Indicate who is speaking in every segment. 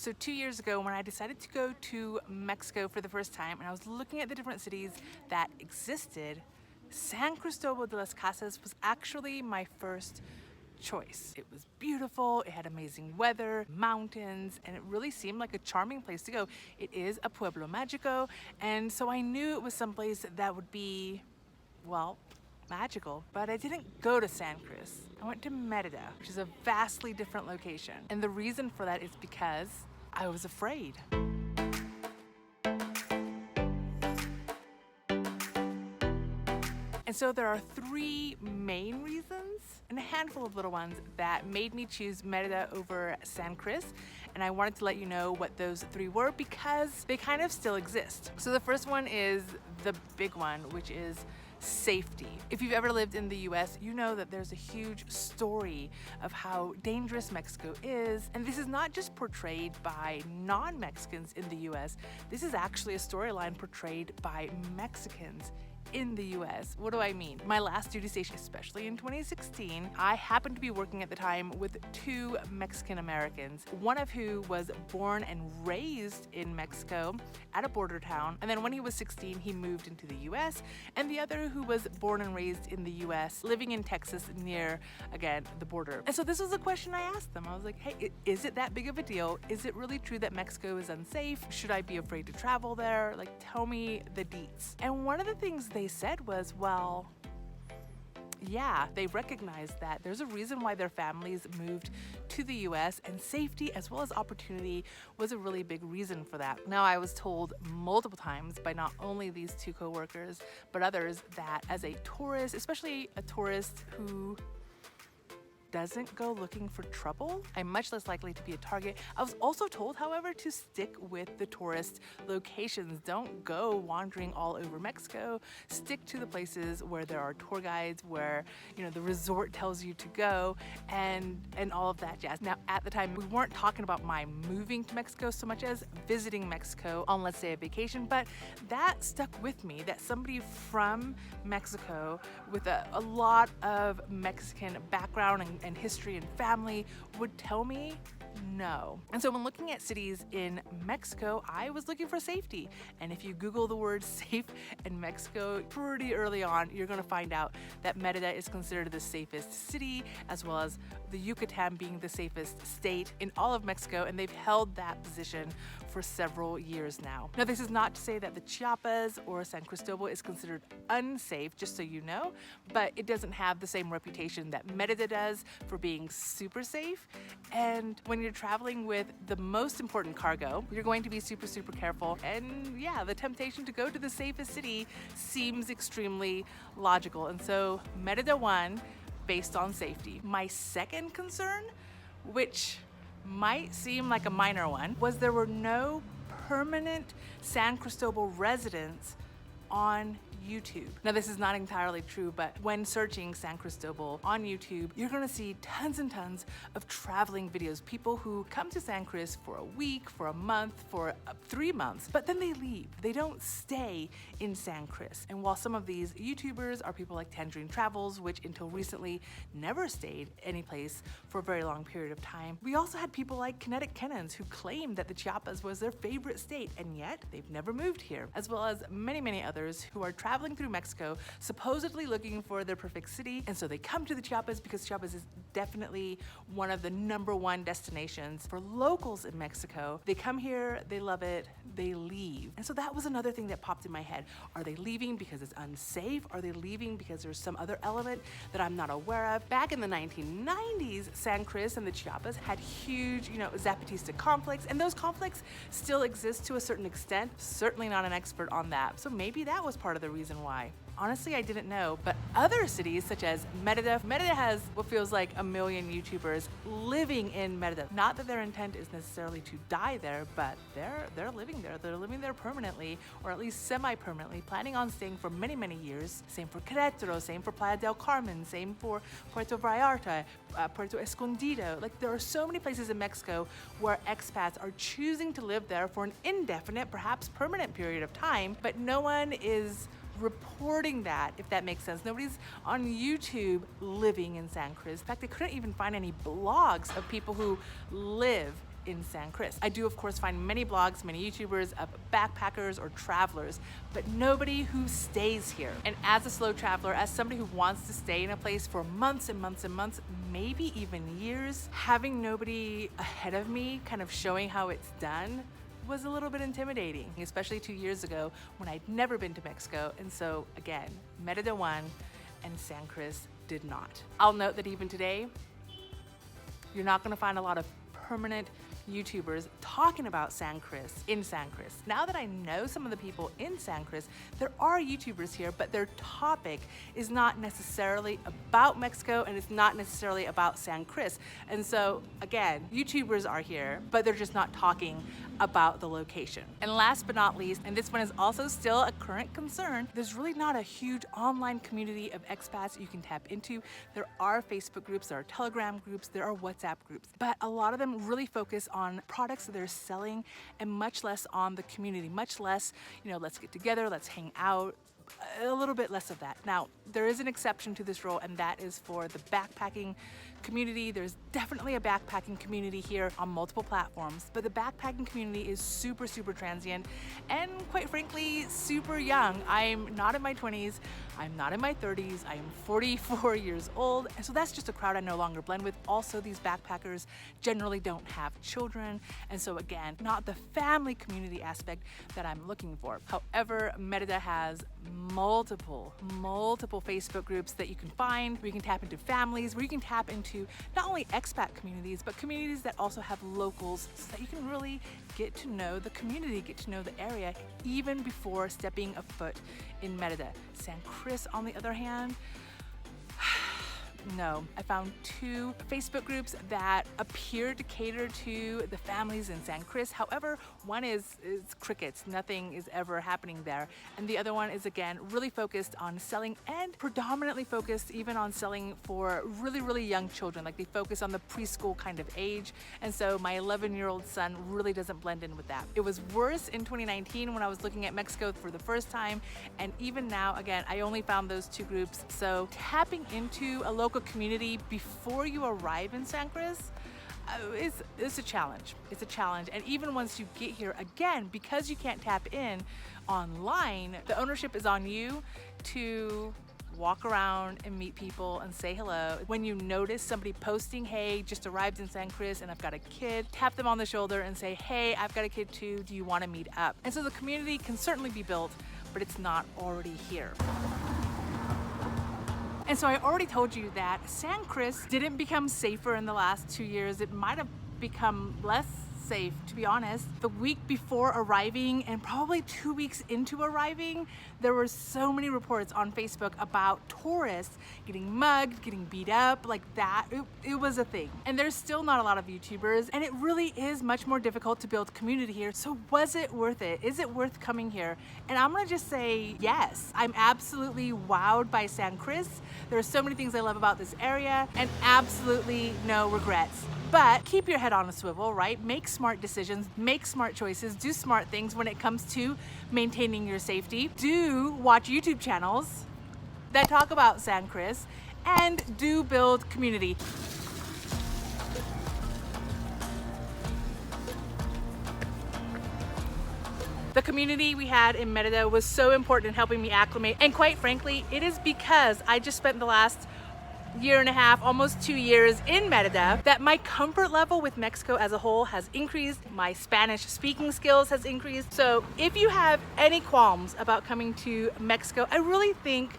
Speaker 1: So 2 years ago, when I decided to go to Mexico for the first time, and I was looking at the different cities that existed, San Cristobal de las Casas was actually my first choice. It was beautiful, it had amazing weather, mountains, and it really seemed like a charming place to go. It is a pueblo mágico, and so I knew it was someplace that would be, well, magical. But I didn't go to San Cris. I went to Merida, which is a vastly different location. And the reason for that is because I was afraid. And so there are three main reasons and a handful of little ones that made me choose Merida over San Cris. And I wanted to let you know what those three were because they kind of still exist. So the first one is the big one, which is safety. If you've ever lived in the US, you know that there's a huge story of how dangerous Mexico is. And this is not just portrayed by non-Mexicans in the US. This is actually a storyline portrayed by Mexicans in the US. What do I mean? My last duty station, especially in 2016, I happened to be working at the time with two Mexican Americans, one of who was born and raised in Mexico at a border town, and then when he was 16, he moved into the US, and the other who was born and raised in the US, living in Texas near, again, the border. And so this was a question I asked them. I was like, hey, is it that big of a deal? Is it really true that Mexico is unsafe? Should I be afraid to travel there? Like, tell me the deets. And one of the things they said was, well, yeah, they recognized that there's a reason why their families moved to the US, and safety as well as opportunity was a really big reason for that. Now, I was told multiple times by not only these two coworkers, but others, that as a tourist, especially a tourist who doesn't go looking for trouble, I'm much less likely to be a target. I was also told, however, to stick with the tourist locations. Don't go wandering all over Mexico. Stick to the places where there are tour guides, where, you know, the resort tells you to go, and all of that jazz. Now, at the time, we weren't talking about my moving to Mexico so much as visiting Mexico on, let's say, a vacation, but that stuck with me, that somebody from Mexico with a lot of Mexican background and history and family would tell me no. And so when looking at cities in Mexico, I was looking for safety. And if you Google the word safe in Mexico, pretty early on, you're gonna find out that Merida is considered the safest city, as well as the Yucatan being the safest state in all of Mexico, and they've held that position for several years now. Now, this is not to say that the Chiapas or San Cristobal is considered unsafe, just so you know, but it doesn't have the same reputation that Merida does for being super safe. And when you're traveling with the most important cargo, you're going to be super, super careful. And yeah, the temptation to go to the safest city seems extremely logical. And so Merida won based on safety. My second concern, which might seem like a minor one, was there were no permanent San Cristobal residents on YouTube. Now, this is not entirely true, but when searching San Cristobal on YouTube, you're gonna see tons and tons of traveling videos. People who come to San Cris for a week, for a month, for 3 months, but then they leave. They don't stay in San Cris. And while some of these YouTubers are people like Tangerine Travels, which until recently never stayed any place for a very long period of time, we also had people like Kinetic Kennons who claimed that the Chiapas was their favorite state, and yet they've never moved here, as well as many, many others who are traveling through Mexico, supposedly looking for their perfect city. And so they come to the Chiapas because Chiapas is definitely one of the #1 destinations for locals in Mexico. They come here, they love it, they leave. And so that was another thing that popped in my head. Are they leaving because it's unsafe? Are they leaving because there's some other element that I'm not aware of? Back in the 1990s, San Cris and the Chiapas had huge, Zapatista conflicts, and those conflicts still exist to a certain extent. Certainly not an expert on that. So maybe that was part of the reason why. Honestly, I didn't know, but other cities such as Merida has what feels like 1 million YouTubers living in Merida. Not that their intent is necessarily to die there, but they're living there. They're living there permanently, or at least semi-permanently, planning on staying for many, many years. Same for Querétaro, same for Playa del Carmen, same for Puerto Vallarta, Puerto Escondido. Like, there are so many places in Mexico where expats are choosing to live there for an indefinite, perhaps permanent period of time, but no one is reporting that, if that makes sense. Nobody's on YouTube living in San Cris. In fact, they couldn't even find any blogs of people who live in San Cris. I do of course find many blogs, many YouTubers of backpackers or travelers, but nobody who stays here. And as a slow traveler, as somebody who wants to stay in a place for months and months and months, maybe even years, having nobody ahead of me kind of showing how it's done was a little bit intimidating, especially 2 years ago when I'd never been to Mexico. And so again, Merida won and San Cris did not. I'll note that even today, you're not gonna find a lot of permanent YouTubers talking about San Cris in San Cris. Now that I know some of the people in San Cris, there are YouTubers here, but their topic is not necessarily about Mexico and it's not necessarily about San Cris. And so again, YouTubers are here, but they're just not talking about the location. And last but not least, and this one is also still a current concern, there's really not a huge online community of expats you can tap into. There are Facebook groups, there are Telegram groups, there are WhatsApp groups, but a lot of them really focus on products that they're selling and much less on the community, much less, let's get together, let's hang out, a little bit less of that. Now, there is an exception to this rule, and that is for the backpacking community. There's definitely a backpacking community here on multiple platforms, but the backpacking community is super, super transient and quite frankly, super young. I'm not in my 20s, I'm not in my 30s, I am 44 years old, and so that's just a crowd I no longer blend with. Also, these backpackers generally don't have children, and so again, not the family community aspect that I'm looking for. However, Merida has multiple Facebook groups that you can find, where you can tap into families, where you can tap into not only expat communities, but communities that also have locals, so that you can really get to know the community, get to know the area, even before stepping a foot in Merida. San Cris, on the other hand, no. I found 2 Facebook groups that appear to cater to the families in San Cris. However, one is crickets. Nothing is ever happening there. And the other one is, again, really focused on selling and predominantly focused even on selling for really, really young children. Like, they focus on the preschool kind of age. And so my 11-year-old son really doesn't blend in with that. It was worse in 2019 when I was looking at Mexico for the first time. And even now, again, I only found those 2 groups. So tapping into a local community before you arrive in San Cris is a challenge. It's a challenge. And even once you get here, again, because you can't tap in online, the ownership is on you to walk around and meet people and say hello. When you notice somebody posting, hey, just arrived in San Cris and I've got a kid, tap them on the shoulder and say, hey, I've got a kid too, do you want to meet up? And so the community can certainly be built, but it's not already here. And so I already told you that San Cris didn't become safer in the last 2 years. It might have become less safe, to be honest. The week before arriving and probably 2 weeks into arriving, there were so many reports on Facebook about tourists getting mugged, getting beat up, like that. It was a thing. And there's still not a lot of YouTubers, and it really is much more difficult to build community here. So was it worth it? Is it worth coming here? And I'm gonna just say yes. I'm absolutely wowed by San Cris. There are so many things I love about this area, and absolutely no regrets. But keep your head on a swivel, right? Make smart decisions, make smart choices, do smart things when it comes to maintaining your safety. Do watch YouTube channels that talk about San Cris, and do build community. The community we had in Merida was so important in helping me acclimate, and quite frankly, it is because I just spent the last year and a half, almost 2 years in Merida, that my comfort level with Mexico as a whole has increased. My Spanish speaking skills has increased. So if you have any qualms about coming to Mexico, I really think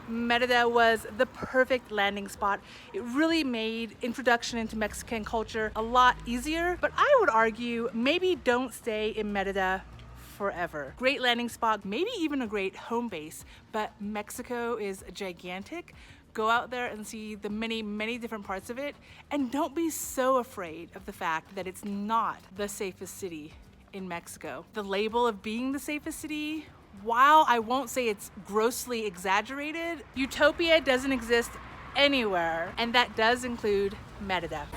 Speaker 1: Merida was the perfect landing spot. It really made introduction into Mexican culture a lot easier, but I would argue maybe don't stay in Merida forever. Great landing spot, maybe even a great home base, but Mexico is gigantic. Go out there and see the many, many different parts of it, and don't be so afraid of the fact that it's not the safest city in Mexico. The label of being the safest city, while I won't say it's grossly exaggerated, utopia doesn't exist anywhere, and that does include Merida.